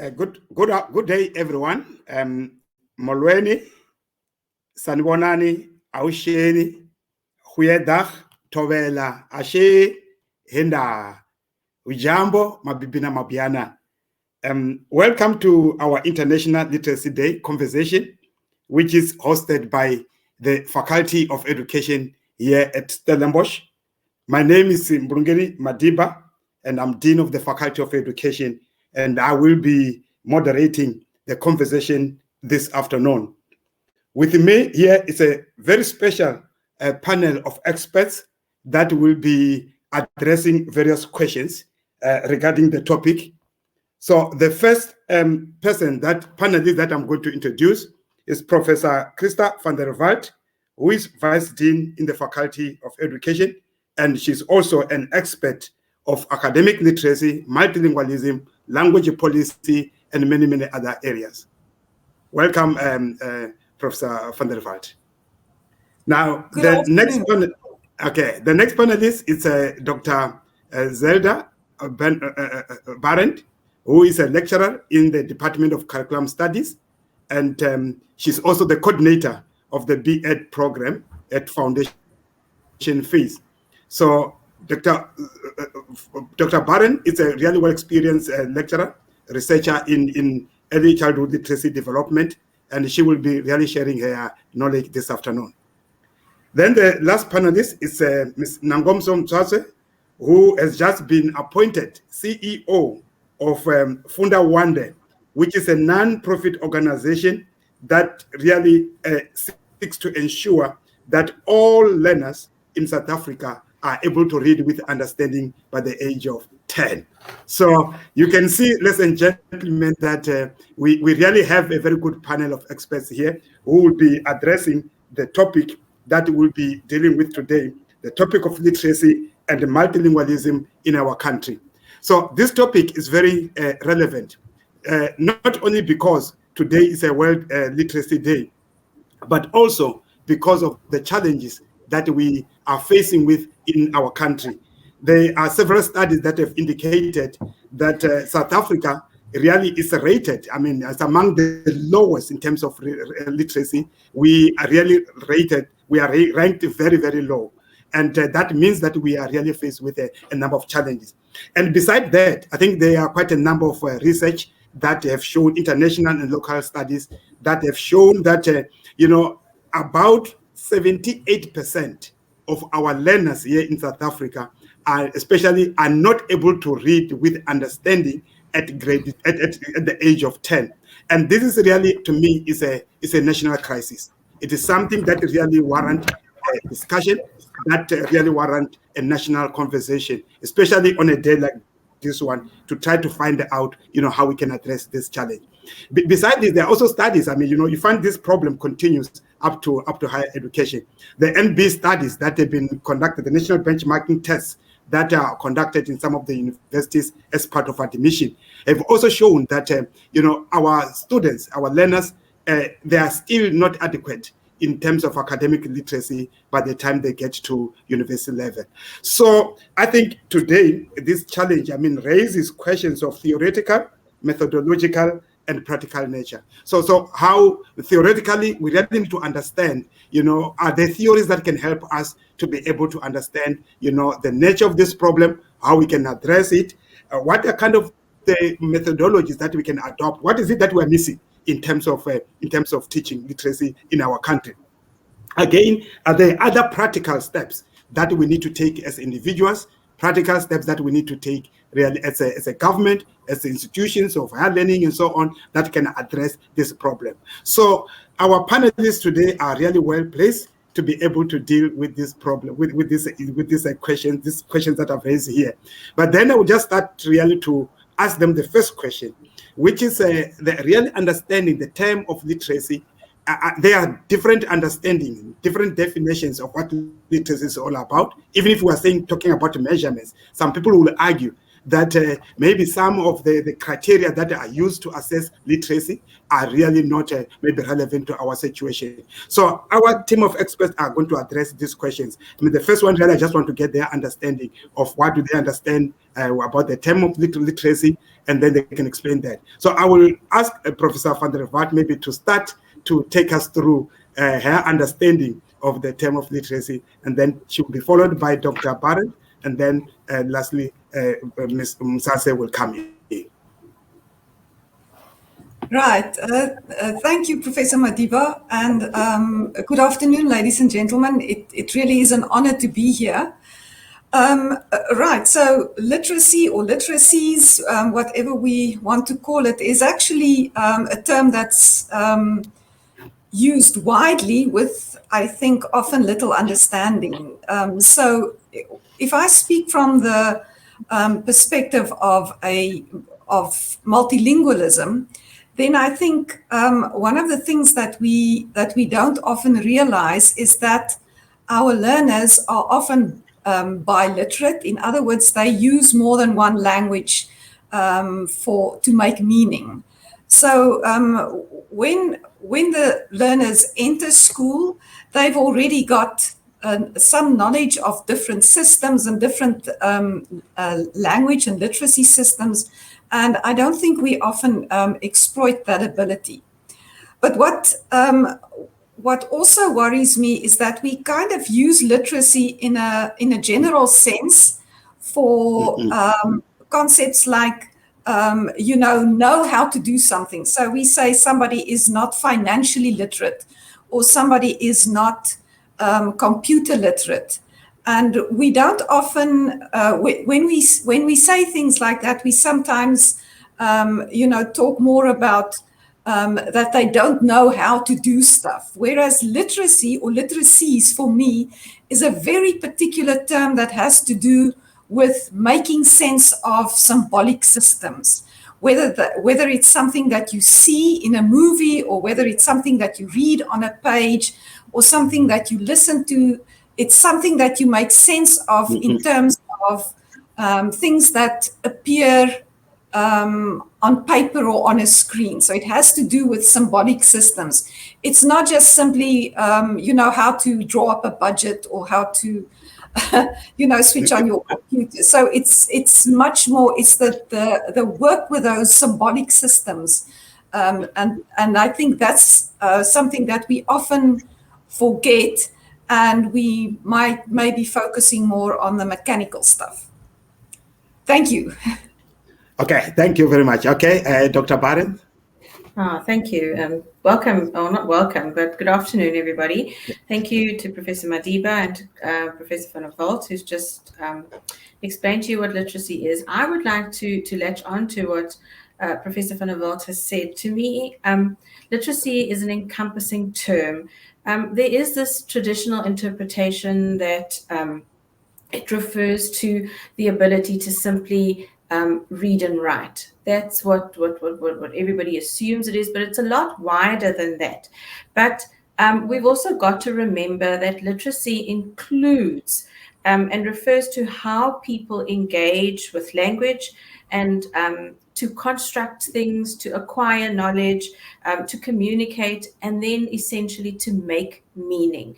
Good day, everyone. Molweni, sanibonani, ausheni, huyedag, tovela, ashe, henda, ujambo, mabibina mabiana. Welcome to our International Literacy Day conversation, which is hosted by the Faculty of Education here at Stellenbosch. My name is Mbulungeni Madiba, and I'm Dean of the Faculty of Education, and I will be moderating the conversation this afternoon. With me here is a very special panel of experts that will be addressing various questions regarding the topic. So the first panelist that I'm going to introduce is Professor Christa van der Walt, who is Vice Dean in the Faculty of Education, and she's also an expert of academic literacy, multilingualism, language policy, and many, many other areas. Welcome, Professor van der Walt. Now, the next panelist is Dr. Zelda Barend, who is a lecturer in the Department of Curriculum Studies, and she's also the coordinator of the B.Ed program at Foundation Fees. So Dr. Barend is a really well-experienced lecturer, researcher in early childhood literacy development, and she will be really sharing her knowledge this afternoon. Then the last panelist is Ms. Nangamso Mtsatse, who has just been appointed CEO of Funda Wande, which is a non-profit organization that really seeks to ensure that all learners in South Africa are able to read with understanding by the age of 10. So you can see, ladies and gentlemen, that we really have a very good panel of experts here who will be addressing the topic that we'll be dealing with today, the topic of literacy and multilingualism in our country. So this topic is very relevant, not only because today is a World Literacy Day, but also because of the challenges that we are facing with in our country. There are several studies that have indicated that South Africa really is rated, as among the lowest in terms of literacy. We are really rated, we are ranked very, very low. And that means that we are really faced with a number of challenges. And beside that, I think there are quite a number of research that have shown, international and local studies, that have shown that, about 78% of our learners here in South Africa are not able to read with understanding at the age of 10. And this is really, to me, is a national crisis. It is something that really warrants a discussion, that really warrant a national conversation, especially on a day like this one, to try to find out, how we can address this challenge. Besides this, there are also studies. You find this problem continues up to higher education. The NB studies that have been conducted, the national benchmarking tests that are conducted in some of the universities as part of admission, have also shown that our students, our learners, they are still not adequate in terms of academic literacy by the time they get to university level. So I think today this challenge, raises questions of theoretical, methodological, and practical nature. So how theoretically we really need to understand, are there theories that can help us to be able to understand, the nature of this problem, how we can address it, what are kind of the methodologies that we can adopt, what is it that we're missing in terms of teaching literacy in our country. Again, are there other practical steps that we need to take as individuals, practical steps that we need to take really as a government, as institutions of higher learning and so on, that can address this problem. So our panelists today are really well placed to be able to deal with this problem, with these questions that are raised here. But then I will just start really to ask them the first question, which is the real understanding the term of literacy. There are different understanding, different definitions of what literacy is all about. Even if we are talking about measurements, some people will argue that maybe some of the criteria that are used to assess literacy are really not maybe relevant to our situation. So our team of experts are going to address these questions. I mean, the first one, really, I just want to get their understanding of what do they understand about the term of literacy, and then they can explain that. So I will ask Professor van der Walt maybe to start to take us through her understanding of the term of literacy, and then she will be followed by Dr. Barrett, and then lastly, Ms. Mtsatse will come in. Right. Thank you, Professor Madiba, and good afternoon, ladies and gentlemen. It really is an honor to be here. Right, so literacy or literacies, whatever we want to call it, is actually a term that's used widely with, I think, often little understanding. So if I speak from the perspective of multilingualism, then I think one of the things that we don't often realize is that our learners are often biliterate. In other words, they use more than one language to make meaning. So when the learners enter school, they've already got some knowledge of different systems and different language and literacy systems, and I don't think we often exploit that ability. But what also worries me is that we kind of use literacy in a general sense for concepts like know how to do something. So we say somebody is not financially literate, or somebody is not computer literate. And we don't often, when we say things like that, we sometimes, talk more about that they don't know how to do stuff. Whereas literacy or literacies for me is a very particular term that has to do with making sense of symbolic systems. Whether it's something that you see in a movie, or whether it's something that you read on a page, or something that you listen to, it's something that you make sense of in terms of things that appear on paper or on a screen. So it has to do with symbolic systems. It's not just simply, how to draw up a budget or how to, switch on your computer. So it's much more. It's the work with those symbolic systems, and I think that's something that we often forget, and we might maybe focusing more on the mechanical stuff. Thank you. Okay, thank you very much. Okay, Dr. Barrett. Thank you. Welcome, or not welcome, but good afternoon, everybody. Thank you to Professor Madiba and Professor van der Walt, who's just explained to you what literacy is. I would like to latch on to what Professor van der Walt has said. To me, literacy is an encompassing term. There is this traditional interpretation that it refers to the ability to simply read and write. That's what everybody assumes it is, but it's a lot wider than that. But we've also got to remember that literacy includes and refers to how people engage with language and to construct things, to acquire knowledge, to communicate, and then essentially to make meaning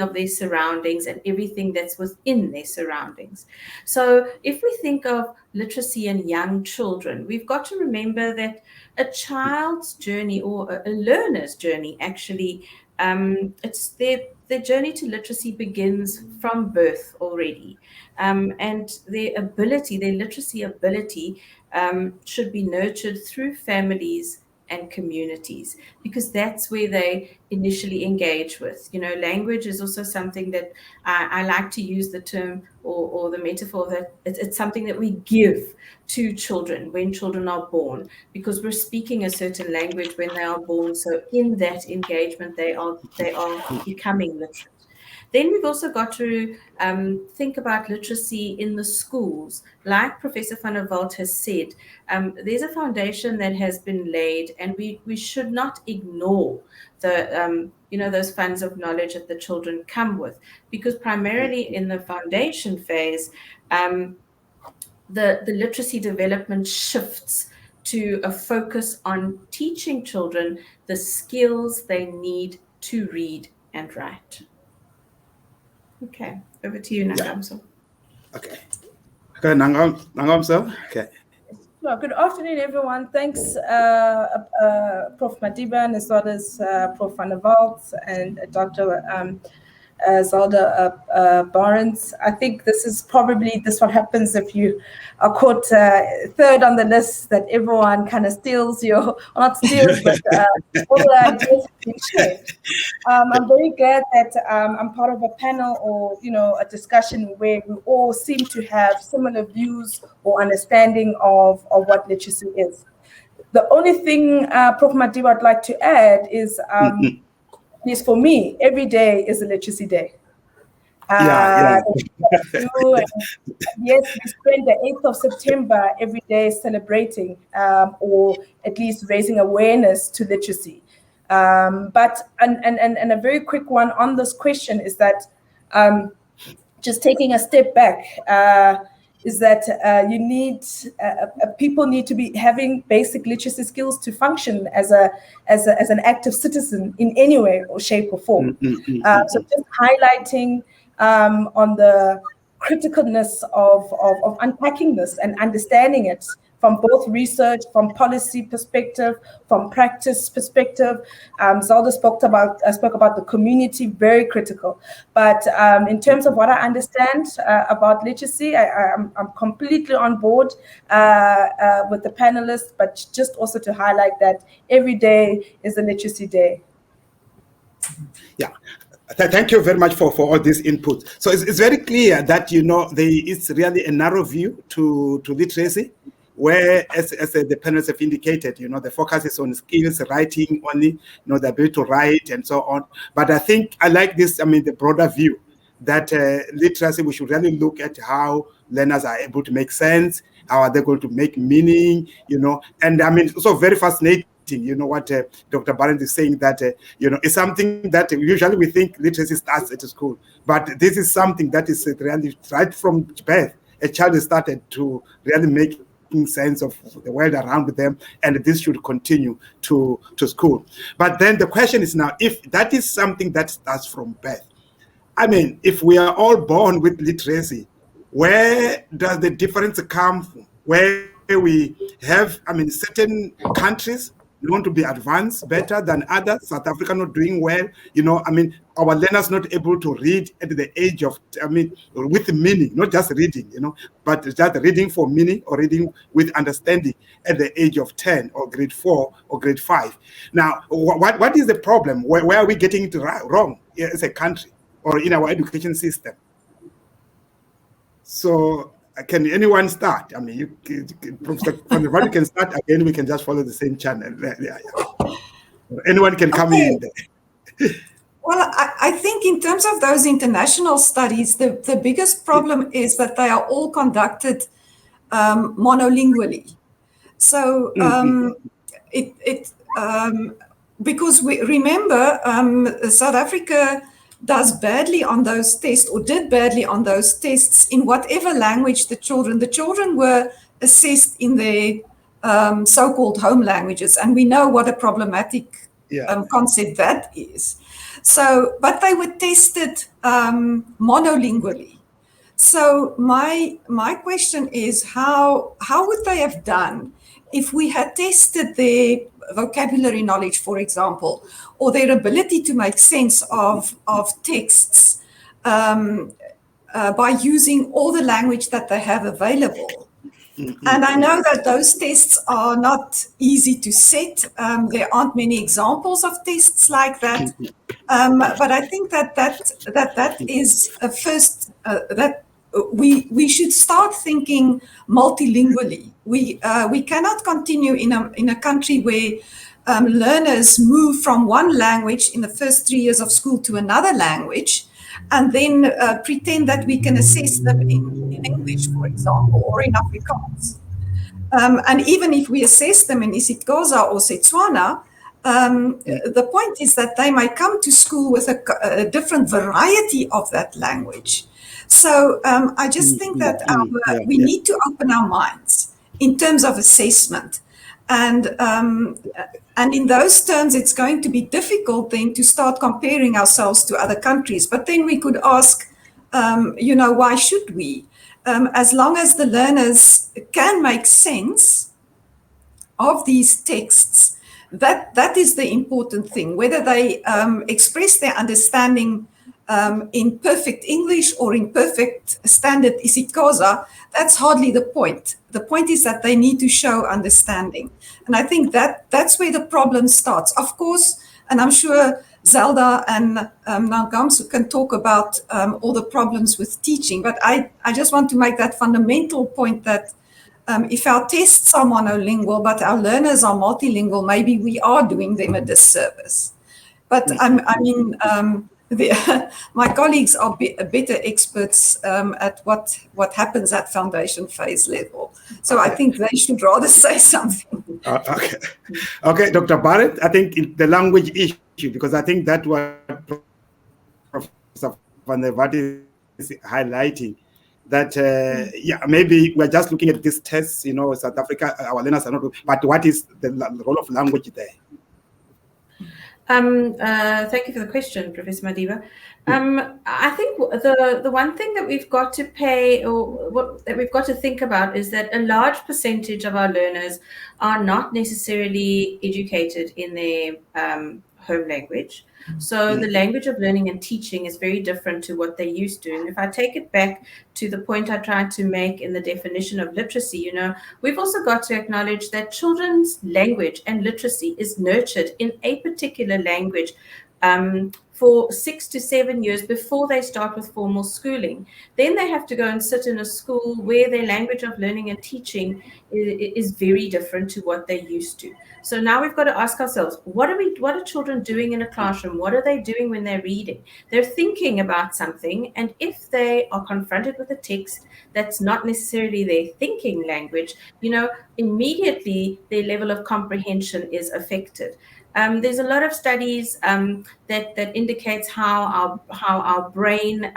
of their surroundings and everything that's within their surroundings. So if we think of literacy in young children, we've got to remember that a child's journey, or a learner's journey, actually, it's their journey to literacy begins from birth already. And their literacy ability should be nurtured through families and communities, because that's where they initially engage with. Language is also something that I like to use the term or the metaphor that it's something that we give to children when children are born, because we're speaking a certain language when they are born. So in that engagement, they are becoming literate. Then we've also got to think about literacy in the schools. Like Professor van der Walt has said, there's a foundation that has been laid, and we should not ignore the those funds of knowledge that the children come with, because primarily in the foundation phase, the literacy development shifts to a focus on teaching children the skills they need to read and write. Okay, over to you, Nangamso. Okay. Okay, Nangamso. Okay. Well, good afternoon, everyone. Thanks, Prof Madiba, and as well as Prof Walt and Dr. Zelda Barnes. I think this is probably what happens if you are caught third on the list, that everyone kind of steals your, or not steals, but all the ideas have been shared. I'm very glad that I'm part of a panel or, a discussion where we all seem to have similar views or understanding of what literacy is. The only thing, Prof Madiba, I'd like to add is, for me, every day is a literacy day. Yes, we spend the 8th of September every day celebrating or at least raising awareness to literacy. But a very quick one on this question is that just taking a step back, is that people need to be having basic literacy skills to function as an active citizen in any way or shape or form. So just highlighting on the criticalness of unpacking this and understanding it from both research, from policy perspective, from practice perspective. Zelda spoke about the community, very critical. But in terms of what I understand about literacy, I'm completely on board with the panelists, but just also to highlight that every day is a literacy day. Yeah. Thank you very much for all this input. So it's very clear that, it's really a narrow view to literacy, where, as the panelists have indicated, the focus is on skills, writing only, the ability to write and so on. But I think I like this, the broader view that literacy, we should really look at how learners are able to make sense, how are they going to make meaning, and it's also very fascinating. What Dr. Barnes is saying, that, it's something that usually we think literacy starts at school, but this is something that is really right from birth. A child is started to really make sense of the world around them, and this should continue to school. But then the question is now, if that is something that starts from birth, if we are all born with literacy, where does the difference come from? Where we have, certain countries known to be advanced better than others, South Africa not doing well, our learners not able to read at the age of, with meaning, not just reading, but just reading for meaning or reading with understanding at the age of 10 or grade 4 or grade 5. Now, what is the problem? Where are we getting it wrong as a country or in our education system? So, can anyone start? You can start again. We can just follow the same channel. Yeah. Anyone can come in there. Well, I think in terms of those international studies, the biggest problem is that they are all conducted monolingually. So because we remember South Africa does badly on those tests, or did badly on those tests, in whatever language the children were assessed in their so-called home languages, and we know what a problematic concept that is. So, but they were tested monolingually. So my question is, how would they have done if we had tested their vocabulary knowledge, for example, or their ability to make sense of texts by using all the language that they have available? And I know that those tests are not easy to set. There aren't many examples of tests like that. But I think that is a first, that we should start thinking multilingually. We cannot continue in a country where learners move from one language in the first 3 years of school to another language, and then pretend that we can assess them in English, for example, or in Afrikaans. And even if we assess them in isiXhosa or Setswana, the point is that they might come to school with a different variety of that language. So I just think that we need to open our minds in terms of assessment. And in those terms, it's going to be difficult then to start comparing ourselves to other countries. But then we could ask, why should we? As long as the learners can make sense of these texts, that is the important thing. Whether they express their understanding in perfect English or in perfect standard isiXhosa, that's hardly the point. The point is that they need to show understanding. And I think that's where the problem starts. Of course, and I'm sure Zelda and Nangamso can talk about all the problems with teaching, but I just want to make that fundamental point that if our tests are monolingual, but our learners are multilingual, maybe we are doing them a disservice. But my colleagues are better experts at what happens at foundation phase level. So I think they should rather say something. Okay, Dr. Barrett, I think the language issue, because I think that what Professor Wande is highlighting, that maybe we're just looking at these tests, South Africa, our learners are not, but what is the role of language there? Thank you for the question, Professor Madiba. I think the one thing that we've got to that we've got to think about is that a large percentage of our learners are not necessarily educated in their home language. So the language of learning and teaching is very different to what they used to. And if I take it back to the point I tried to make in the definition of literacy, we've also got to acknowledge that children's language and literacy is nurtured in a particular language for 6 to 7 years before they start with formal schooling. Then they have to go and sit in a school where their language of learning and teaching is very different to what they used to. So now we've got to ask ourselves, what are children doing in a classroom? What are they doing when they're reading? They're thinking about something, and if they are confronted with a text that's not necessarily their thinking language, immediately their level of comprehension is affected. There's a lot of studies that indicates how our brain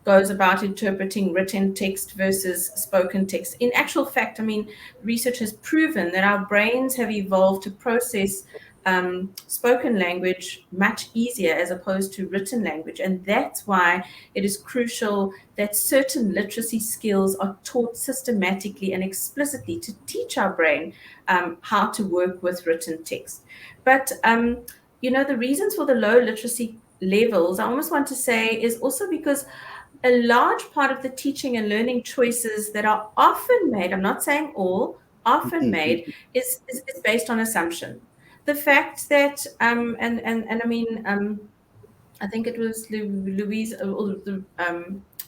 goes about interpreting written text versus spoken text. In actual fact, research has proven that our brains have evolved to process spoken language much easier as opposed to written language. And that's why it is crucial that certain literacy skills are taught systematically and explicitly to teach our brain how to work with written text. But, the reasons for the low literacy levels, I almost want to say, is also because a large part of the teaching and learning choices that are often made, I'm not saying all, often made, is based on assumption. The fact that, I think it was Louise,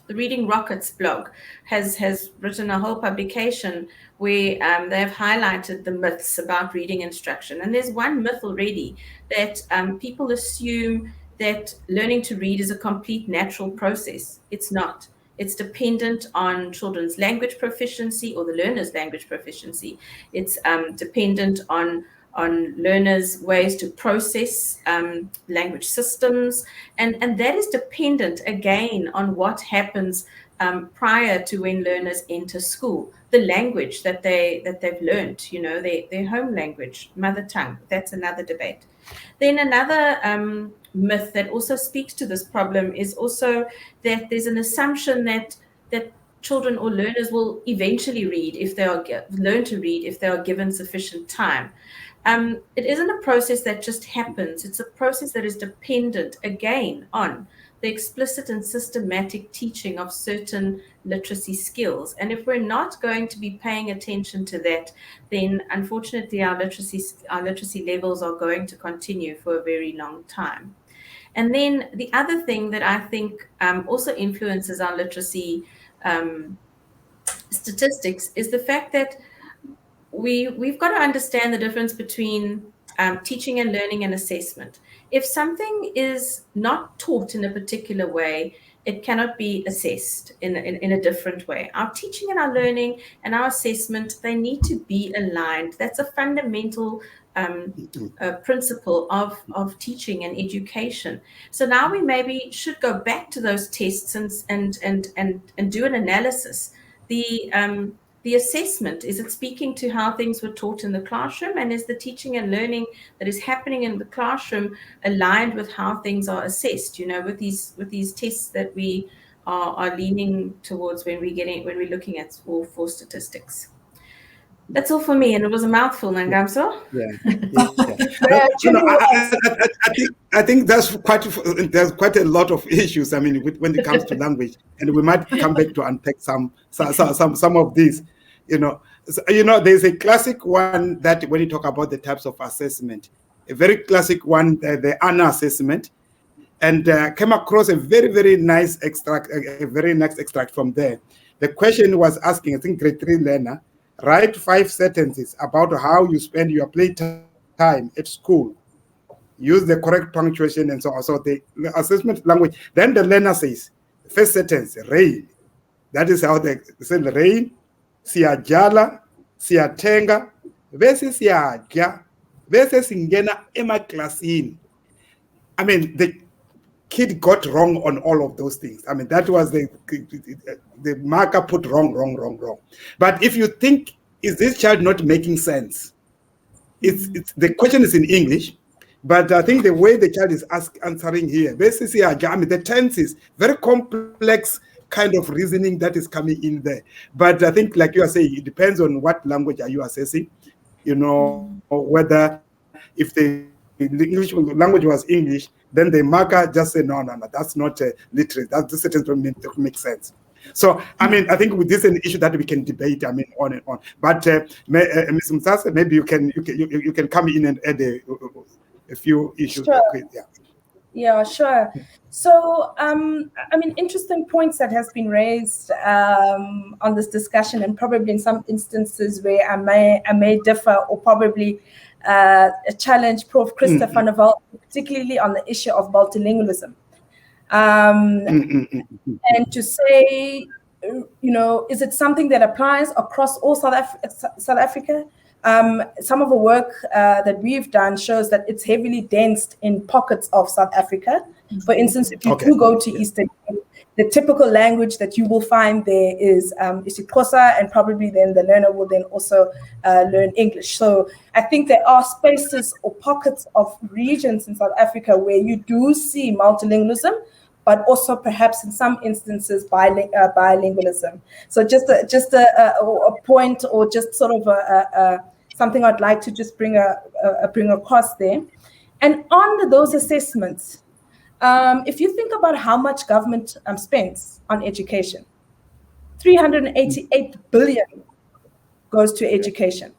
the Reading Rockets blog has written a whole publication where they have highlighted the myths about reading instruction. And there's one myth already that people assume that learning to read is a complete natural process. It's not. It's dependent on children's language proficiency or the learner's language proficiency. It's dependent on learners' ways to process language systems. And that is dependent, again, on what happens prior to when learners enter school. The language that they've learned, their home language, mother tongue, that's another debate. Then another myth that also speaks to this problem is also that there's an assumption that children or learners will eventually read if they are learn to read if they are given sufficient time. It isn't a process that just happens. It's a process that is dependent, again, on the explicit and systematic teaching of certain literacy skills. And if we're not going to be paying attention to that, then unfortunately our literacy levels are going to continue for a very long time. And then the other thing that I think also influences our literacy statistics is the fact that we've got to understand the difference between teaching and learning and assessment. If something is not taught in a particular way, it cannot be assessed in a different way. Our teaching and our learning and our assessment, they need to be aligned. That's a fundamental principle of teaching and education. So now we maybe should go back to those tests and do an analysis. The assessment, is it speaking to how things were taught in the classroom, and is the teaching and learning that is happening in the classroom aligned with how things are assessed, with these tests that we are leaning towards when we're looking at for statistics. That's all for me, and it was a mouthful, Nangamso. I think there's quite a lot of issues. I mean, when it comes to language, and we might come back to unpack some of these. There's a classic one that when you talk about the types of assessment, a very classic one, the ANA assessment, and came across a very, very nice extract, from there. The question was asking, I think grade 3 learner, write 5 sentences about how you spend your playtime at school. Use the correct punctuation and so on. So the assessment language. Then the learner says, first sentence, rain. That is how they say rain. Siyajala, siyatenga, bese siyadya, bese singena emaklasini. I mean, the kid got wrong on all of those things. I mean, that was the marker put wrong. But if you think, is this child not making sense? It's the question is in English, but I think the way the child is answering here, basically, I mean, the tense is very complex kind of reasoning that is coming in there. But I think, like you are saying, it depends on what language are you assessing, whether if the English language was English, then the marker just say, no, that's not literate. That the sentence don't make sense. So, I mean, I think this is an issue that we can debate, I mean, on and on. But Ms. Mtsatse, maybe you can come in and add a few issues. Sure. Okay, yeah, sure. So, I mean, interesting points that has been raised on this discussion, and probably in some instances where I may differ or probably challenge Prof. Christa van der Walt, particularly on the issue of multilingualism. And to say, is it something that applies across all South Africa? Some of the work that we've done shows that it's heavily dense in pockets of South Africa. For instance, if you do go to Eastern Cape, the typical language that you will find there is isiXhosa, and probably then the learner will then also learn English. So I think there are spaces or pockets of regions in South Africa where you do see multilingualism, but also perhaps in some instances bilingualism. So just a point, or just sort of something I'd like to just bring across there. And on those assessments, if you think about how much government spends on education, 388 billion goes to education.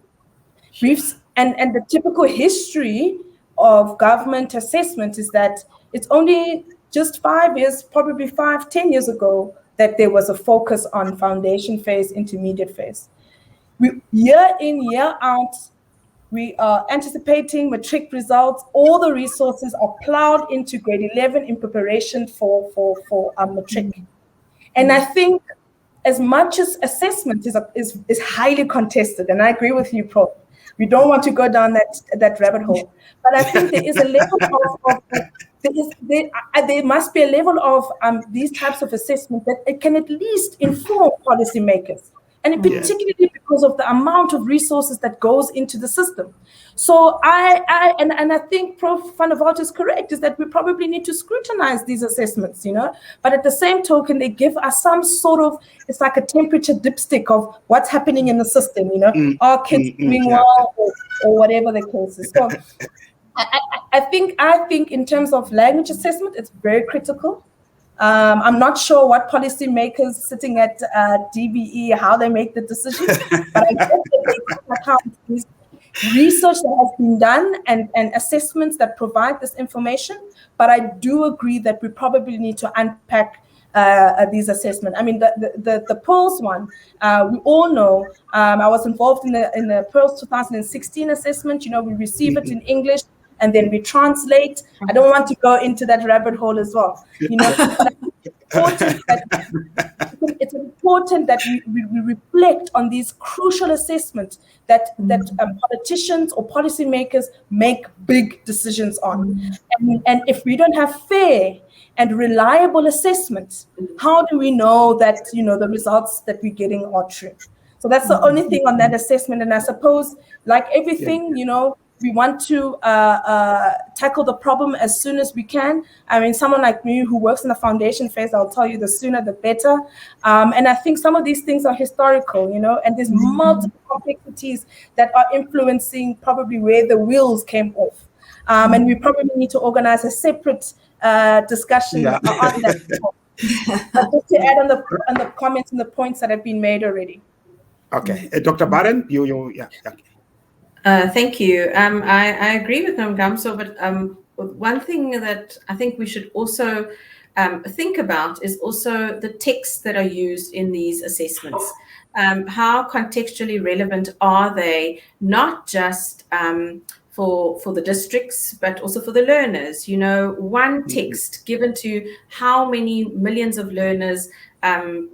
And the typical history of government assessment is that it's only just 5 years, probably 10 years ago, that there was a focus on foundation phase, intermediate phase. Year in, year out, we are anticipating matric results. All the resources are plowed into grade 11 in preparation for matric. And I think as much as assessment is highly contested, and I agree with you, Prof, we don't want to go down that rabbit hole. But I think there is a level there must be a level of these types of assessment that it can at least inform policymakers. And particularly because of the amount of resources that goes into the system. So I think Prof van der Walt is correct, is that we probably need to scrutinize these assessments, but at the same token, they give us some sort of, it's like a temperature dipstick of what's happening in the system, are kids doing well or whatever the case is. So I think in terms of language assessment, it's very critical. I'm not sure what policymakers sitting at DBE, how they make the decisions, but I guess they take into account this research that has been done and assessments that provide this information. But I do agree that we probably need to unpack these assessments. I mean, the Pearls one, we all know. I was involved in the Pearls 2016 assessment. We receive it in English, and then we translate. I don't want to go into that rabbit hole as well. important it's important that we reflect on these crucial assessments that politicians or policymakers make big decisions on. And if we don't have fair and reliable assessments, how do we know that the results that we're getting are true? So that's the only thing on that assessment. And I suppose, like everything, we want to tackle the problem as soon as we can. I mean, someone like me who works in the foundation phase, I'll tell you, the sooner the better. And I think some of these things are historical, and there's multiple complexities that are influencing probably where the wheels came off. And we probably need to organize a separate discussion on that. But just to add on the comments and the points that have been made already. Okay, Dr. Barron, yeah. Okay. Thank you. I agree with Nangamso, but one thing that I think we should also think about is also the texts that are used in these assessments. How contextually relevant are they, not just for the districts, but also for the learners? One text given to how many millions of learners,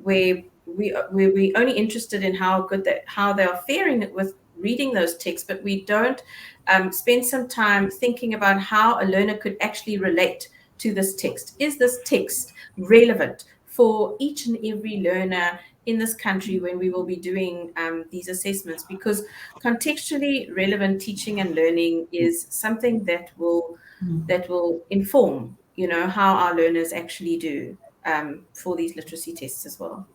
where we're only interested in how they are faring with reading those texts, but we don't spend some time thinking about how a learner could actually relate to this text. Is this text relevant for each and every learner in this country when we will be doing these assessments? Because contextually relevant teaching and learning is something that will inform, how our learners actually do for these literacy tests as well.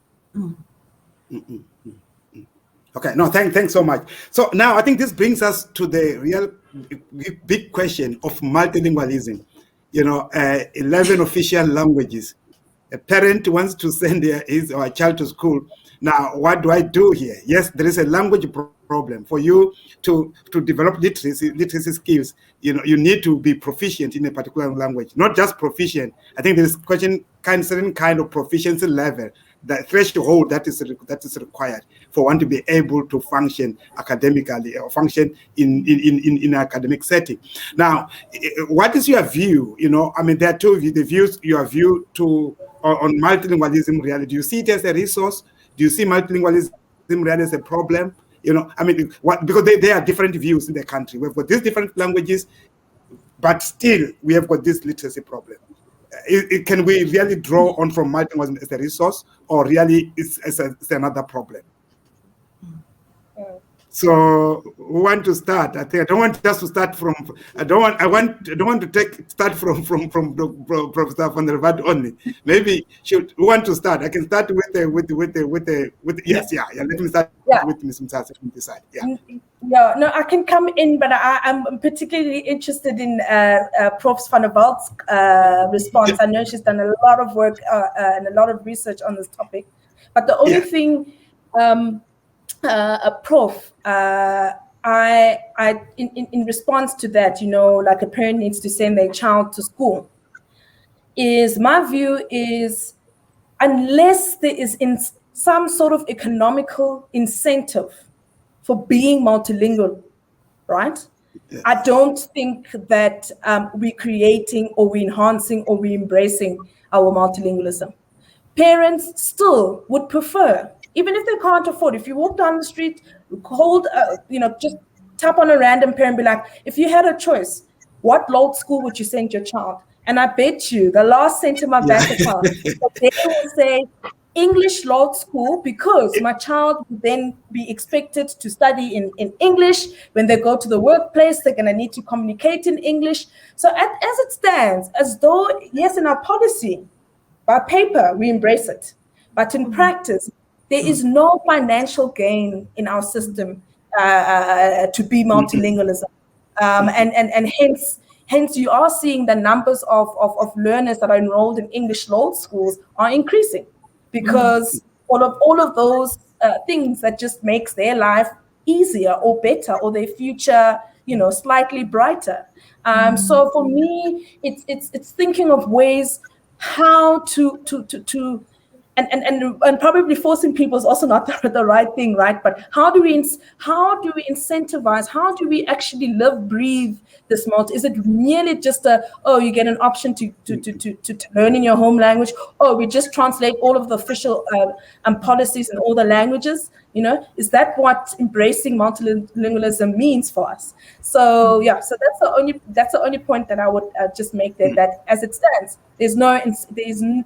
Okay, no, thanks so much. So now I think this brings us to the real big question of multilingualism. 11 official languages. A parent wants to send his or her child to school. Now, what do I do here? Yes, there is a language problem. For you to develop literacy skills, you need to be proficient in a particular language. Not just proficient. I think there is certain kind of proficiency level, the threshold that is required for one to be able to function academically or function in an academic setting. Now, what is your view? There are two views. Your view on multilingualism really. Do you see it as a resource? Do you see multilingualism really as a problem? Because they are different views in the country. We've got these different languages, but still we have got this literacy problem. Can we really draw on from multilingualism as a resource, or really it's another problem? So who want to start? I think I don't want us to start from. I don't want to start from Professor van der Walt only. Maybe who want to start? I can start with yes. Let me start with Ms. Mtsatse from this side. Yeah, no, I can come in, but I'm particularly interested in Prof van der Walt's response. I know she's done a lot of work and a lot of research on this topic. But the only thing, Prof, in response to that, like a parent needs to send their child to school, my view is, unless there is some sort of economical incentive for being multilingual, right? Yes. I don't think that we're creating or we're enhancing or we're embracing our multilingualism. Parents still would prefer, even if they can't afford, if you walk down the street, just tap on a random parent and be like, if you had a choice, what Walt school would you send your child? And I bet you the last cent in my bank account, they will say English Walt school, because my child will then be expected to study in English. When they go to the workplace, they're going to need to communicate in English. So as it stands, as though, yes, in our policy, by paper, we embrace it. But in practice, there is no financial gain in our system to be multilingualism. And hence you are seeing the numbers of learners that are enrolled in English Walt schools are increasing, because all of those things that just makes their life easier or better, or their future, slightly brighter. So for me, it's thinking of ways how to and probably forcing people is also not the right thing, right? But how do we incentivize? How do we actually live, breathe this multi? Is it merely just you get an option to learn in your home language? Oh, we just translate all of the official policies in all the languages? Is that what embracing multilingualism means for us? So yeah, so that's the only point that I would just make there. That as it stands, there's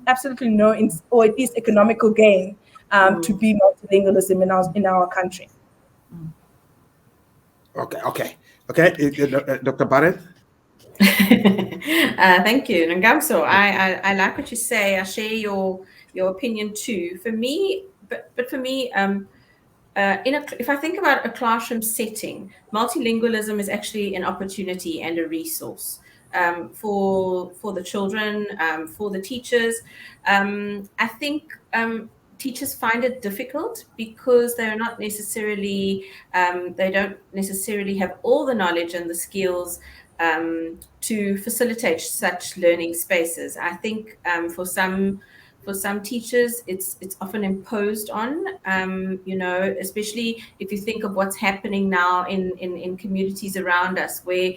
absolutely no, or at least economical gain to be multilingualism in our country. Okay. Dr. Barrett. Thank you, Nangamso. I like what you say. I share your opinion too. For me, but for me, if I think about a classroom setting, multilingualism is actually an opportunity and a resource for the children, for the teachers. I think teachers find it difficult because they're not necessarily, they don't necessarily have all the knowledge and the skills to facilitate such learning spaces. I think for some teachers, it's often imposed on, especially if you think of what's happening now in communities around us, where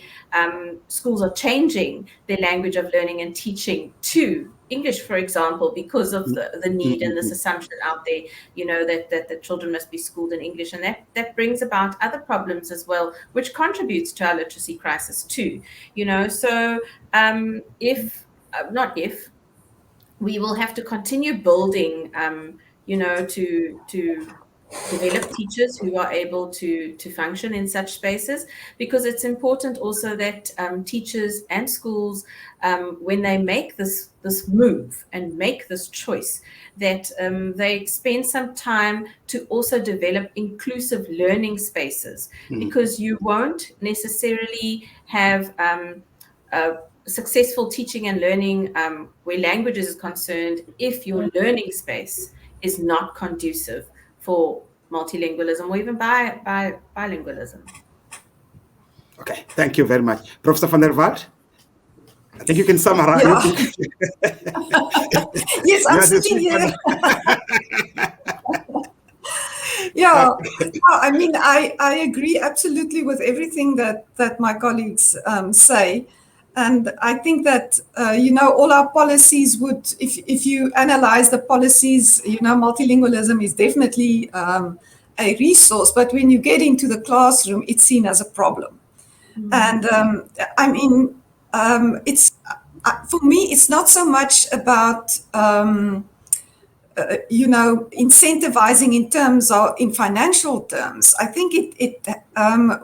schools are changing their language of learning and teaching to English, for example, because of the need and this assumption out there, that the children must be schooled in English. And that brings about other problems as well, which contributes to our literacy crisis too. So we will have to continue building, to develop teachers who are able to function in such spaces, because it's important also that teachers and schools, when they make this move and make this choice, that they spend some time to also develop inclusive learning spaces, because you won't necessarily have successful teaching and learning where language is concerned if your learning space is not conducive for multilingualism or even bilingualism. Okay, thank you very much. Professor van der Walt, I think you can summarize. Yes, I'm sitting here. Yeah, I mean, I agree absolutely with everything that my colleagues say. And I think that, all our policies would, if you analyze the policies, multilingualism is definitely a resource, but when you get into the classroom, it's seen as a problem. And I mean, it's, for me, it's not so much about, incentivizing in financial terms. I think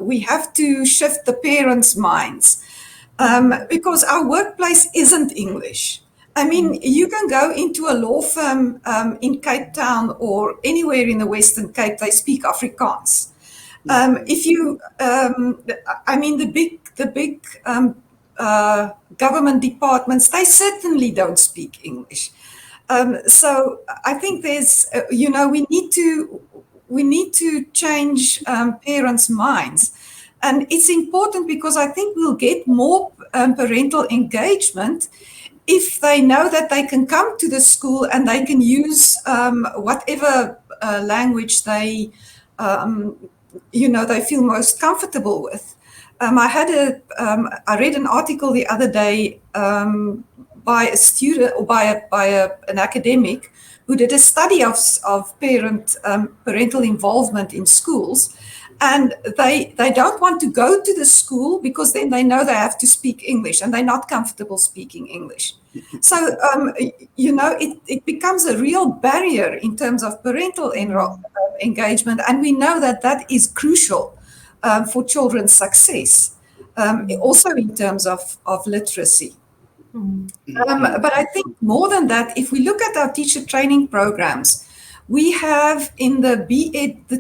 we have to shift the parents' minds. Because our workplace isn't English. I mean, you can go into a law firm in Cape Town or anywhere in the Western Cape, they speak Afrikaans. The big government departments, they certainly don't speak English. So I think there's, we need to change parents' minds. And it's important because I think we'll get more parental engagement if they know that they can come to the school and they can use whatever language they feel most comfortable with. I read an article the other day by a student or by an academic who did a study of parental involvement in schools. And they don't want to go to the school because then they know they have to speak English and they're not comfortable speaking English. So, it becomes a real barrier in terms of parental engagement. And we know that is crucial for children's success, also in terms of literacy. But I think more than that, if we look at our teacher training programs, we have in the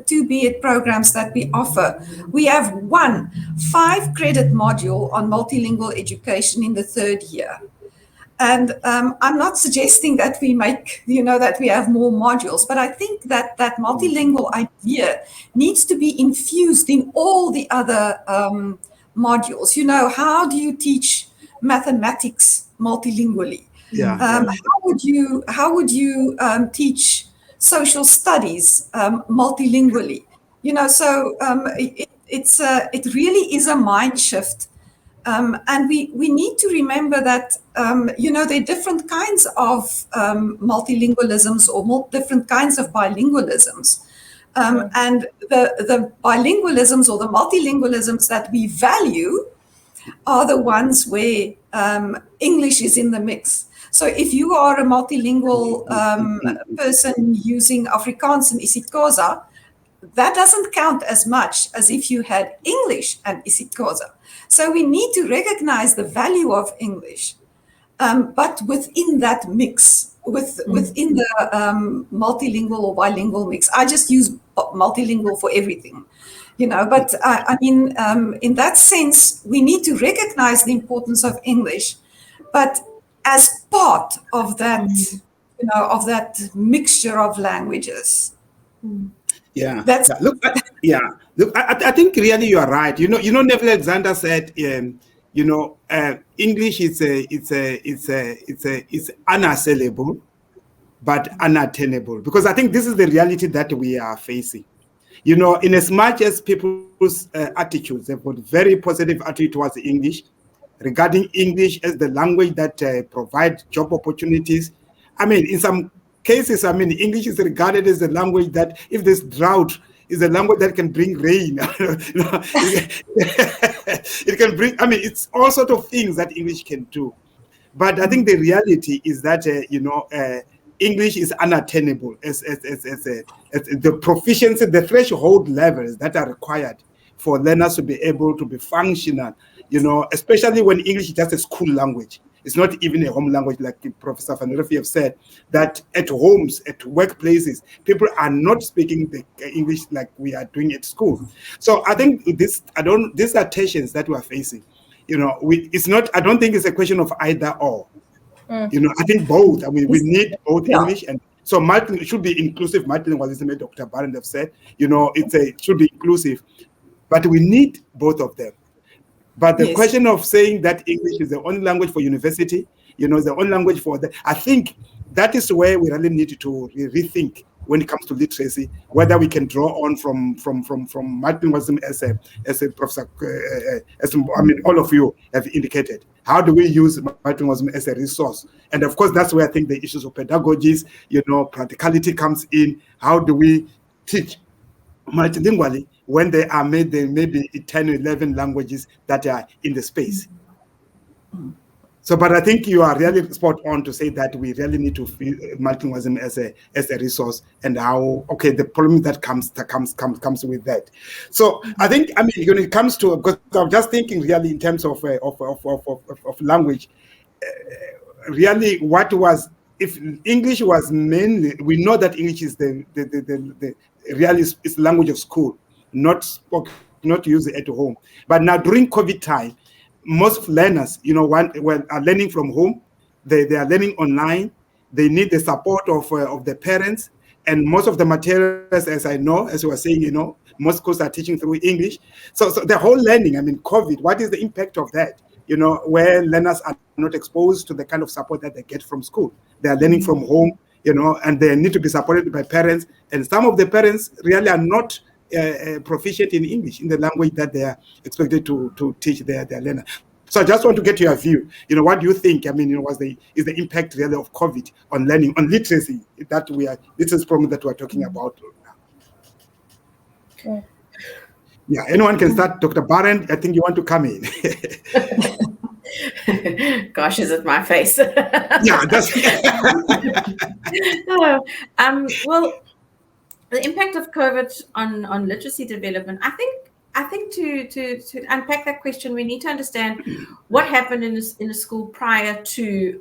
two B.Ed programs that we offer, we have 5-credit module on multilingual education in the 3rd year. And I'm not suggesting that we make, that we have more modules, but I think that multilingual idea needs to be infused in all the other modules. How do you teach mathematics multilingually? Yeah. How would you teach social studies multilingually? So it really is a mind shift. And we need to remember that, there are different kinds of multilingualisms or different kinds of bilingualisms. And the bilingualisms or the multilingualisms that we value are the ones where English is in the mix. So if you are a multilingual person using Afrikaans and isiXhosa, that doesn't count as much as if you had English and isiXhosa. So we need to recognize the value of English, but within that mix, within the multilingual or bilingual mix. I just use multilingual for everything, but I mean, in that sense, we need to recognize the importance of English, but as part of that, of that mixture of languages. Yeah. Look, I think really you are right. Neville Alexander said, English is unassailable, but unattainable. Because I think this is the reality that we are facing. In as much as people's attitudes, they've got very positive attitude towards English, regarding English as the language that provides job opportunities. I mean, in some cases, English is regarded as a language that, if there's drought, is a language that can bring rain. It can bring, it's all sorts of things that English can do. But I think the reality is that, English is unattainable as the proficiency, the threshold levels that are required for learners to be able to be functional, especially when English is just a school language. It's not even a home language, like Professor Van Roof have said, that at homes, at workplaces, people are not speaking the English like we are doing at school. So I think these are tensions that we are facing. I don't think it's a question of either or. I think both. We need both English and so it should be inclusive. Multilingualism, as Dr. Barend have said, it should be inclusive, but we need both of them. But the question of saying that English is the only language for university, the only language for I think that is where we really need to rethink when it comes to literacy, whether we can draw on from multilingualism as a professor, all of you have indicated. How do we use multilingualism as a resource? And of course, that's where I think the issues of pedagogies, practicality comes in. How do we teach multilingually when there may be 10 or 11 languages that are in the space? So, but I think you are really spot on to say that we really need to feel multilingualism as a resource, and how the problem that comes with that. So I think when it comes to, because I'm just thinking really in terms of language, really what was, if English was mainly, we know that English is the really is language of school, not used at home. But now during COVID time, most learners, are learning from home. They are learning online. They need the support of the parents. And most of the materials, as I know, as you were saying, most schools are teaching through English. So the whole learning, COVID, what is the impact of that? Where learners are not exposed to the kind of support that they get from school. They are learning from home, and they need to be supported by parents. And some of the parents really are not proficient in English, in the language that they are expected to teach their learner. So I just want to get your view. What do you think? Is the impact really of COVID on learning, on literacy, this is problem that we're talking about now. Yeah, anyone can start. Dr. Barend, I think you want to come in. Gosh, is it my face? Yeah, that's. Well, the impact of COVID on literacy development, I think to unpack that question, we need to understand what happened in the school prior to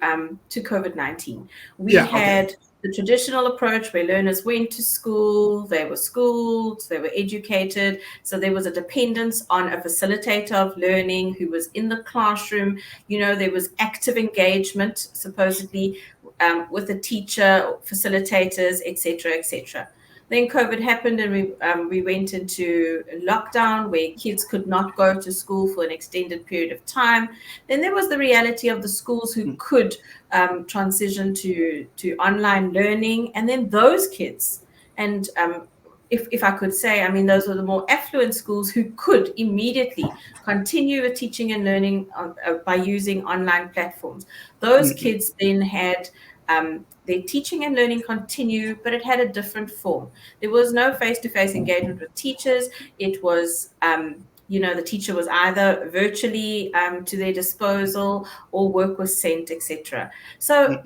COVID-19. We had the traditional approach where learners went to school, they were schooled, they were educated. So there was a dependence on a facilitator of learning who was in the classroom. There was active engagement, supposedly, with the teacher, facilitators, etc., etc. Then COVID happened, and we went into lockdown where kids could not go to school for an extended period of time. Then there was the reality of the schools who could transition to online learning, and then those kids, and if I could say, I mean, those were the more affluent schools who could immediately continue with teaching and learning by using online platforms. Those kids then had their teaching and learning continue, but it had a different form. There was no face-to-face engagement with teachers. It was, the teacher was either virtually to their disposal, or work was sent, etc. So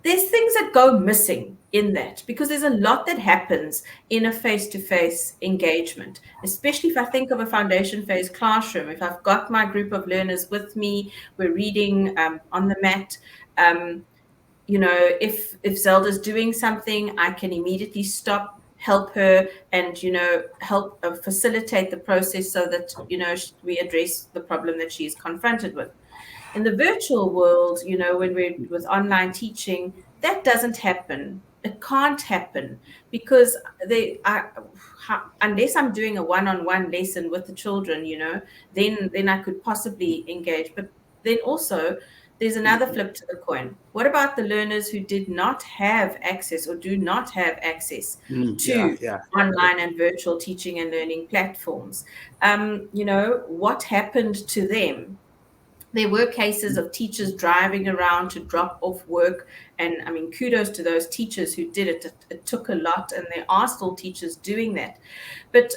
there's things that go missing in that, because there's a lot that happens in a face-to-face engagement, especially if I think of a foundation phase classroom. If I've got my group of learners with me, we're reading on the mat. If Zelda's doing something, I can immediately stop, help her, and help facilitate the process so that we address the problem that she's confronted with. In the virtual world, when we're with online teaching, that doesn't happen. It can't happen, because unless I'm doing a one-on-one lesson with the children, then I could possibly engage. But then also, there's another flip to the coin. What about the learners who did not have access or do not have access to online and virtual teaching and learning platforms? What happened to them? There were cases of teachers driving around to drop off work. And I mean, kudos to those teachers who did it. It took a lot, and there are still teachers doing that. But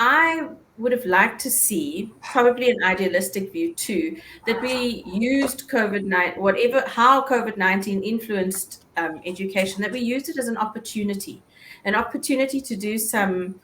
I would have liked to see, probably an idealistic view too, that we used COVID-19, how COVID-19 influenced education, that we used it as an opportunity to do some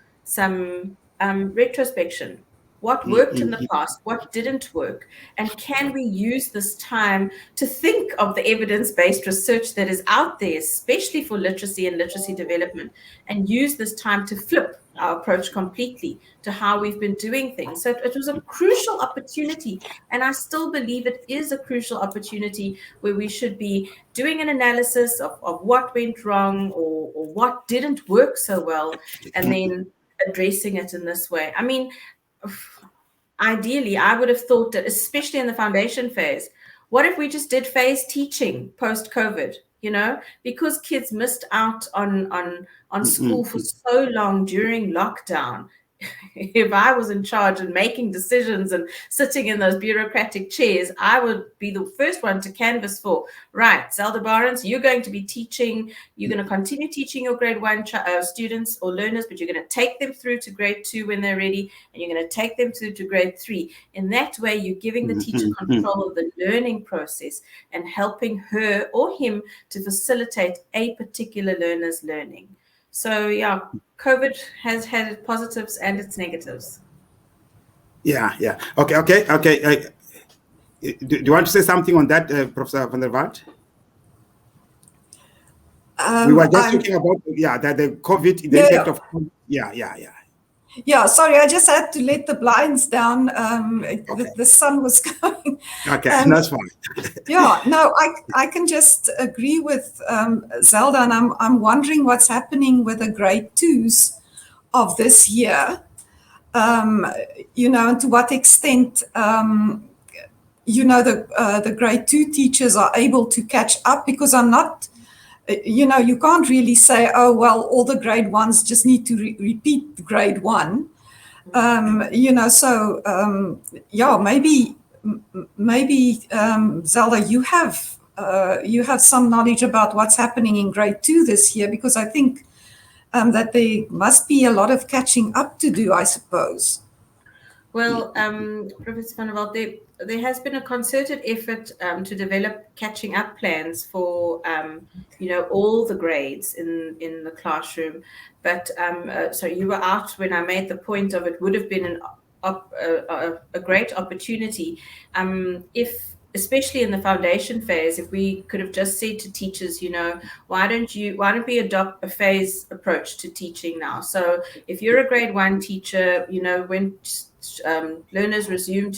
retrospection. What worked in the past? What didn't work? And can we use this time to think of the evidence-based research that is out there, especially for literacy and literacy development, and use this time to flip our approach completely to how we've been doing things? So it was a crucial opportunity, and I still believe it is a crucial opportunity where we should be doing an analysis of what went wrong or what didn't work so well, and then addressing it in this way. I mean, ideally, I would have thought that, especially in the foundation phase, what if we just did phase teaching post-COVID? Because kids missed out on school for so long during lockdown. If I was in charge and making decisions and sitting in those bureaucratic chairs, I would be the first one to canvass for, right, Zelda Barnes, you're going to be teaching, you're going to continue teaching your grade 1 students or learners, but you're going to take them through to grade 2 when they're ready, and you're going to take them through to grade 3. In that way, you're giving the teacher control of the learning process and helping her or him to facilitate a particular learner's learning. So yeah, COVID has had its positives and its negatives. Yeah. Okay. Do you want to say something on that, Professor van der Walt? We were just talking about that the COVID, the impact of COVID. Yeah. Yeah, sorry, I just had to let the blinds down. The sun was going. Okay, that's fine. I can just agree with Zelda, and I'm wondering what's happening with the grade 2s of this year. And to what extent, the grade 2 teachers are able to catch up, because I'm not. You can't really say, oh, well, all the grade 1s just need to repeat grade 1. Maybe Zelda, you have some knowledge about what's happening in grade 2 this year, because I think that there must be a lot of catching up to do, I suppose. Well, Professor van der Walt, there has been a concerted effort to develop catching up plans for, all the grades in the classroom. But so you were out when I made the point of it would have been a great opportunity if, especially in the foundation phase, if we could have just said to teachers, why don't we adopt a phase approach to teaching now? So if you're a grade 1 teacher, when learners resume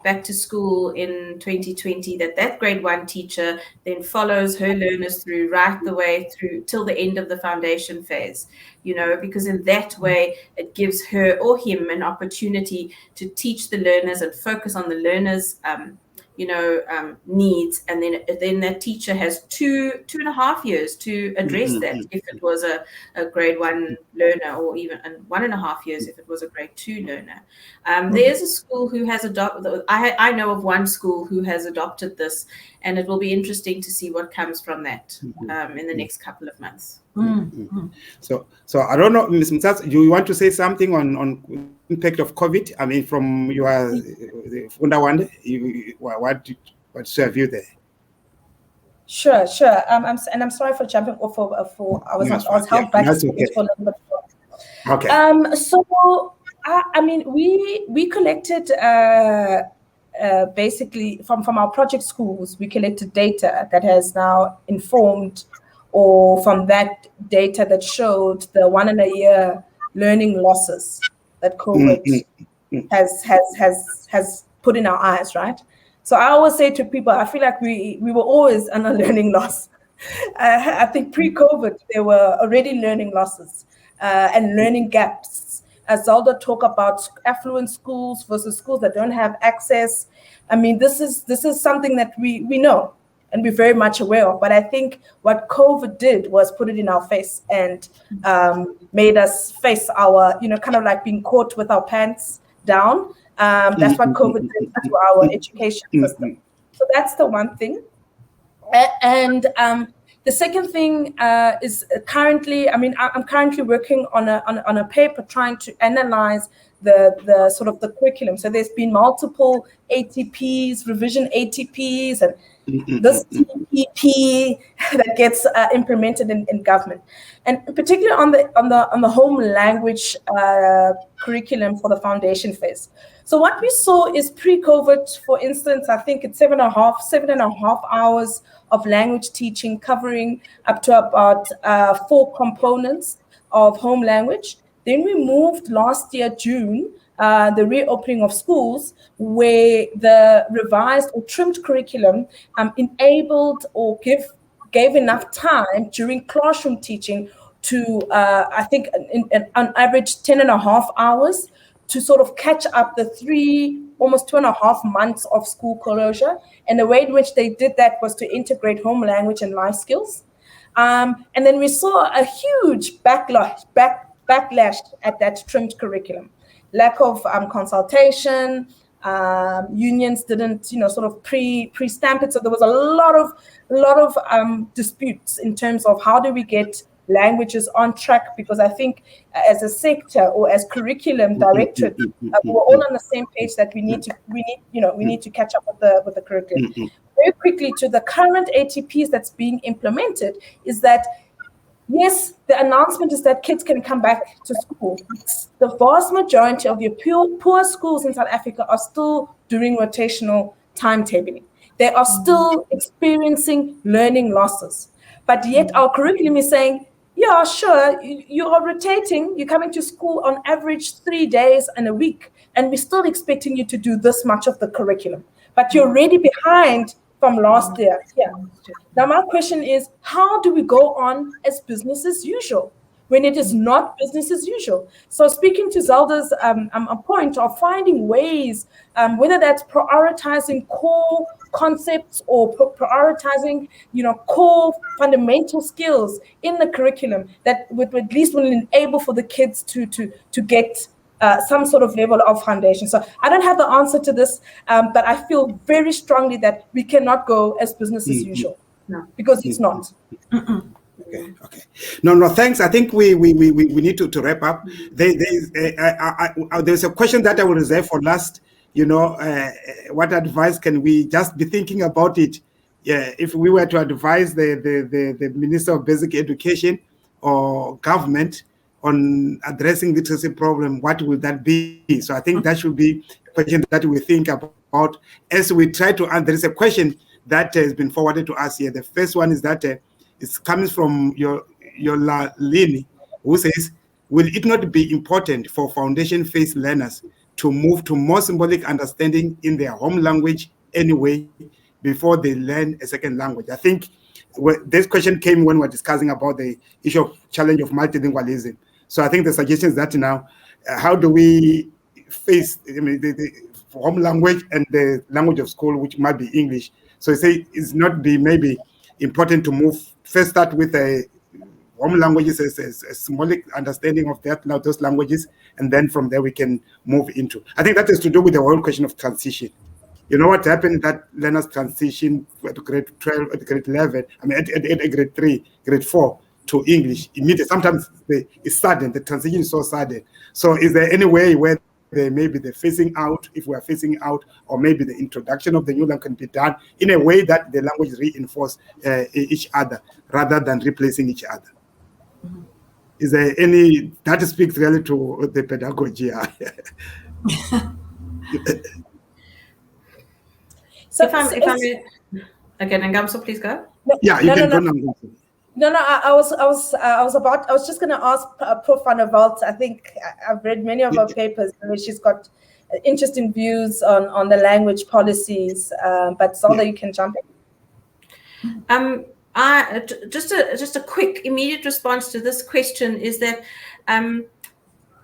back to school in 2020, that grade 1 teacher then follows her learners through right the way through till the end of the foundation phase, because in that way it gives her or him an opportunity to teach the learners and focus on the learners' needs, and then that teacher has 2.5 years to address that if it was a grade 1 learner, or even 1.5 years if it was a grade 2 learner. There is a school who has adopted. I know of one school who has adopted this, and it will be interesting to see what comes from that in the next couple of months. So I don't know, Ms. Mtsatse, do you want to say something on impact of COVID? I mean, from your Funda Wande, what's your view there? Sure. I'm sorry for jumping off for I was held back for a little bit. Okay. So I mean, we collected basically from our project schools, we collected data that has now informed, or from that data that showed the 1 in a year learning losses that COVID has put in our eyes, right? So I always say to people, I feel like we were always on a learning loss. I think pre-COVID, there were already learning losses and learning gaps. As Zelda talk about affluent schools versus schools that don't have access. I mean, this is something that we know and we're very much aware of. But I think what COVID did was put it in our face and made us face our, kind of like being caught with our pants down. That's what COVID did to our education system. So that's the one thing. And the second thing is currently, I'm currently working on a paper trying to analyze the sort of the curriculum. So there's been multiple ATPs, revision ATPs, and this TPP that gets implemented in government, and particularly on the home language curriculum for the foundation phase. So what we saw is pre-COVID, for instance, I think it's 7.5 hours of language teaching, covering up to about 4 components of home language. Then we moved last year, June, the reopening of schools, where the revised or trimmed curriculum enabled or gave enough time during classroom teaching to, I think, on average 10.5 hours to sort of catch up the almost 2.5 months of school closure. And the way in which they did that was to integrate home language and life skills. And then we saw a huge backlash at that trimmed curriculum. Lack of consultation, unions didn't, sort of pre-stamp it. So there was a lot of disputes in terms of how do we get languages on track, because I think as a sector or as curriculum directorate, we're all on the same page that we need to catch up with the curriculum. Very quickly, to the current ATPs that's being implemented is that, yes, the announcement is that kids can come back to school. The vast majority of your poor schools in South Africa are still doing rotational timetabling. They are still experiencing learning losses. But yet our curriculum is saying, yeah, sure, you are rotating, you're coming to school on average 3 days in a week, and we're still expecting you to do this much of the curriculum. But you're already behind from last year. Yeah. Now my question is, how do we go on as business as usual when it is not business as usual? So speaking to Zelda's point of finding ways, whether that's prioritizing core concepts or prioritizing, core fundamental skills in the curriculum that would at least will enable for the kids to get some sort of level of foundation. So I don't have the answer to this, but I feel very strongly that we cannot go as business as usual, because it's not. Okay. No, thanks. I think we need to wrap up. There's a question that I will reserve for last. What advice can we just be thinking about it? If we were to advise the Minister of Basic Education or government on addressing the literacy problem, what would that be? So I think that should be a question that we think about as we try to answer. There is a question that has been forwarded to us here. The first one is that it's coming from your Lini, who says, will it not be important for foundation phase learners to move to more symbolic understanding in their home language anyway before they learn a second language? I think this question came when we were discussing about the issue of challenge of multilingualism. So I think the suggestion is that now, how do we face the home language and the language of school, which might be English? So I say it's not maybe important to move, first start with a home languages as a symbolic understanding of that, now those languages, and then from there we can move into. I think that has to do with the whole question of transition. You know what happened, that learners transition at grade 12, at grade 11, I mean, at grade 3, grade 4 to English immediately. Sometimes it's sudden, the transition is so sudden. So is there any way where maybe the phasing out, if we are phasing out, or maybe the introduction of the new language can be done in a way that the language reinforce each other rather than replacing each other? Mm-hmm. Is there any, that speaks really to the pedagogy? So if I'm okay, Nangamso, please go. Yeah, you can go, Nangamso. No, I was just going to ask Prof Walt. I think I've read many of her papers, and she's got interesting views on the language policies. But Zelda, you can jump in. Just a quick immediate response to this question is that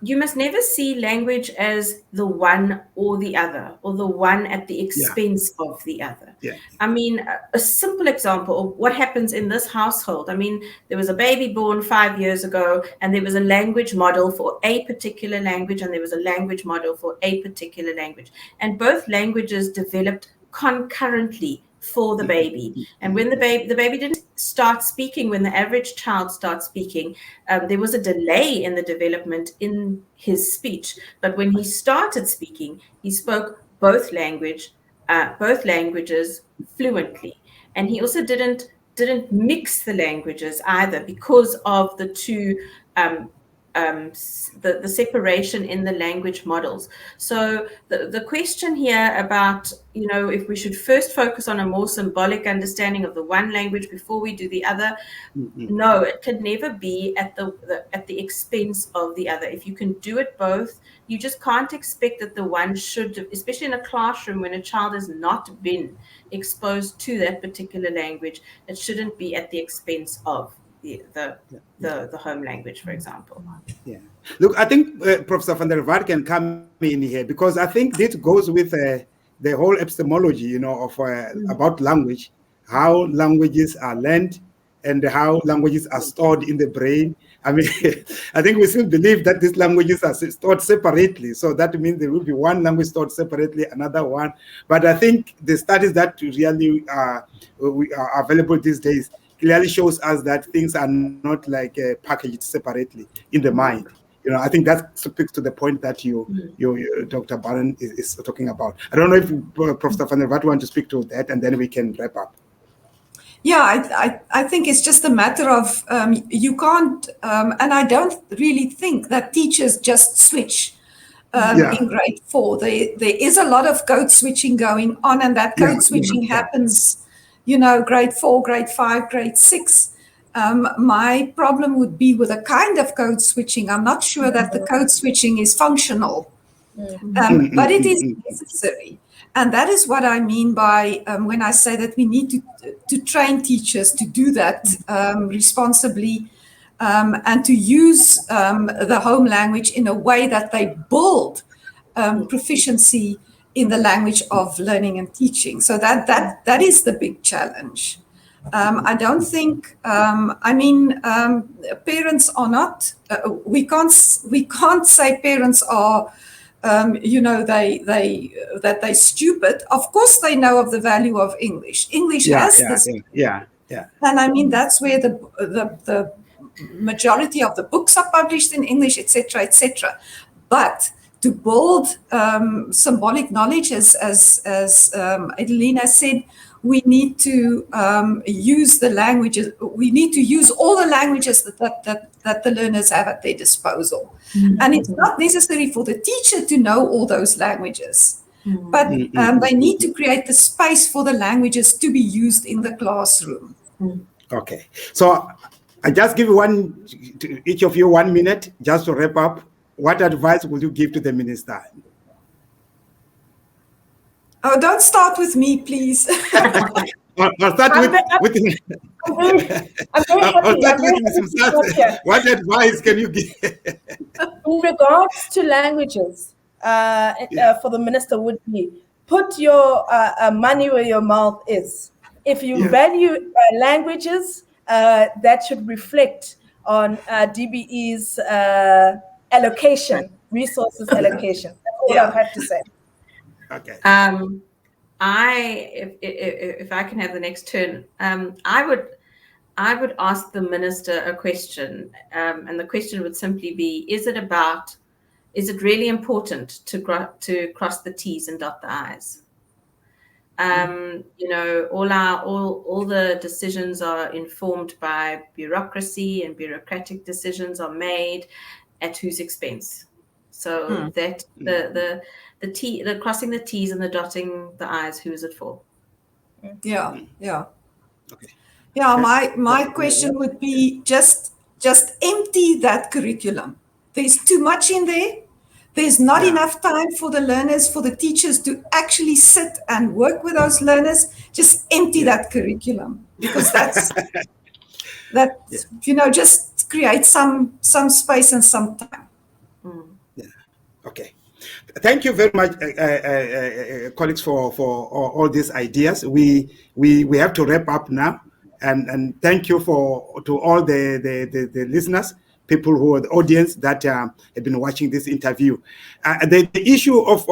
you must never see language as the one or the other, or the one at the expense of the other. Yeah. I mean, a simple example of what happens in this household. I mean, there was a baby born 5 years ago, and there was a language model for a particular language, and there was a language model for a particular language. And both languages developed concurrently for the baby. And when the baby didn't start speaking, when the average child starts speaking, there was a delay in the development in his speech. But when he started speaking, he spoke both languages fluently. And he also didn't mix the languages either, because of the two the separation in the language models. So the question here about, if we should first focus on a more symbolic understanding of the one language before we do the other, no, it can never be at the expense of the other. If you can do it both, you just can't expect that the one should, especially in a classroom when a child has not been exposed to that particular language, it shouldn't be at the expense of the home language, for example. Yeah. Look, I think Professor van der Vaart can come in here, because I think this goes with the whole epistemology, of about language, how languages are learned and how languages are stored in the brain. I mean, I think we still believe that these languages are stored separately. So that means there will be one language stored separately, another one. But I think the studies that really are available these days clearly shows us that things are not like packaged separately in the mind. I think that speaks to the point that you Dr. Barron is talking about. I don't know if Professor van der Vaart want to speak to that, and then we can wrap up. Yeah, I think it's just a matter of you can't, and I don't really think that teachers just switch in grade 4. There is a lot of code switching going on, and that code switching happens, grade 4, grade 5, grade 6. My problem would be with a kind of code switching. I'm not sure that the code switching is functional, but it is necessary. And that is what I mean by when I say that we need to train teachers to do that responsibly, and to use the home language in a way that they build proficiency in the language of learning and teaching. So that is the big challenge. I don't think, parents are not, we can't say parents are, that they're stupid. Of course they know of the value of English. English has this. Yeah. And that's where the majority of the books are published in English, etc., etc. But to build symbolic knowledge, as Adelina said, we need to use the languages. We need to use all the languages that the learners have at their disposal. And it's not necessary for the teacher to know all those languages, but they need to create the space for the languages to be used in the classroom. Okay, so I just give each of you 1 minute just to wrap up. What advice would you give to the minister? Oh, don't start with me, please. I'll start with Mtsatse. What advice can you give? In regards to languages, for the minister would be, put your money where your mouth is. If you value languages, that should reflect on DBE's allocation, resources allocation. That's all I have to say. Okay. If I can have the next turn, I would ask the minister a question, and the question would simply be: is it really important to cross the T's and dot the I's? All the decisions are informed by bureaucracy, and bureaucratic decisions are made at whose expense? So that the crossing the T's and the dotting the I's, who is it for? Yeah. Okay. Yeah, my question would be just empty that curriculum. There's too much in there. There's not enough time for the learners, for the teachers to actually sit and work with those learners. Just empty that curriculum, because just create some space and some time. Okay. Thank you very much, colleagues, for all these ideas. We have to wrap up now, and thank you to all the listeners, people who are the audience that have been watching this interview. The issue of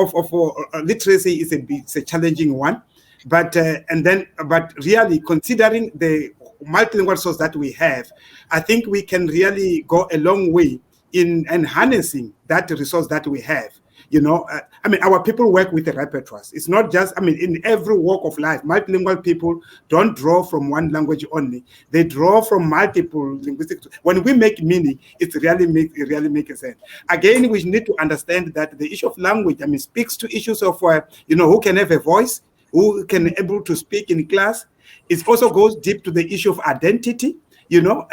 literacy is a challenging one, but really considering the multilingual source that we have, I think we can really go a long way in harnessing that resource that we have. Our people work with the repertoires. It's not just, in every walk of life, multilingual people don't draw from one language only. They draw from multiple linguistic. When we make meaning, it really makes sense. Again, we need to understand that the issue of language, speaks to issues of, who can have a voice, who can able to speak in class. It also goes deep to the issue of identity,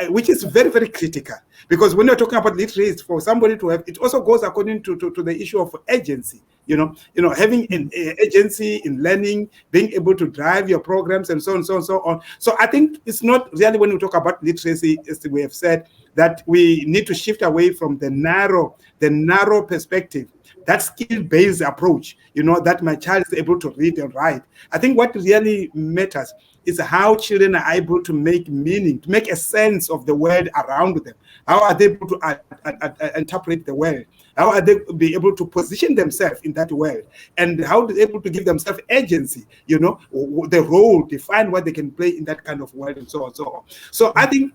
which is very, very critical. Because when you're talking about literacy, for somebody to have, it also goes according to the issue of agency, having an agency in learning, being able to drive your programs and so on and so on and so on. So I think it's not really, when we talk about literacy, as we have said, that we need to shift away from the narrow perspective, that skill-based approach, that my child is able to read and write. I think what really matters is how children are able to make meaning, to make a sense of the world around them. How are they able to interpret the world? How are they be able to position themselves in that world? And how are they able to give themselves agency, the role, define what they can play in that kind of world, and so on and so on. So I think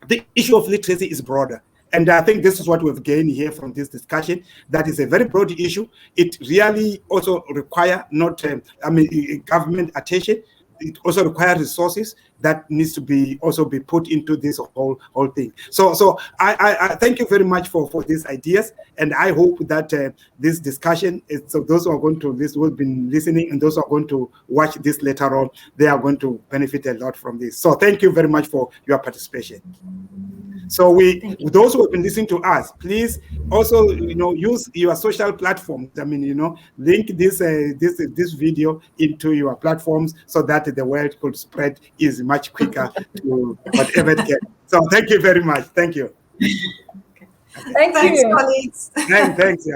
the issue of literacy is broader. And I think this is what we've gained here from this discussion. That is a very broad issue. It really also requires government attention. It also requires resources that needs to be put into this whole thing. So I thank you very much for these ideas, and I hope that this discussion is, so those who are going to listen, who have been listening, and those who are going to watch this later on, they are going to benefit a lot from this. So thank you very much for your participation. So those who have been listening to us, please also, use your social platforms. Link this video into your platforms so that the word could spread is much quicker to whatever it can. So thank you very much. Thank you. Thanks, colleagues. Thanks.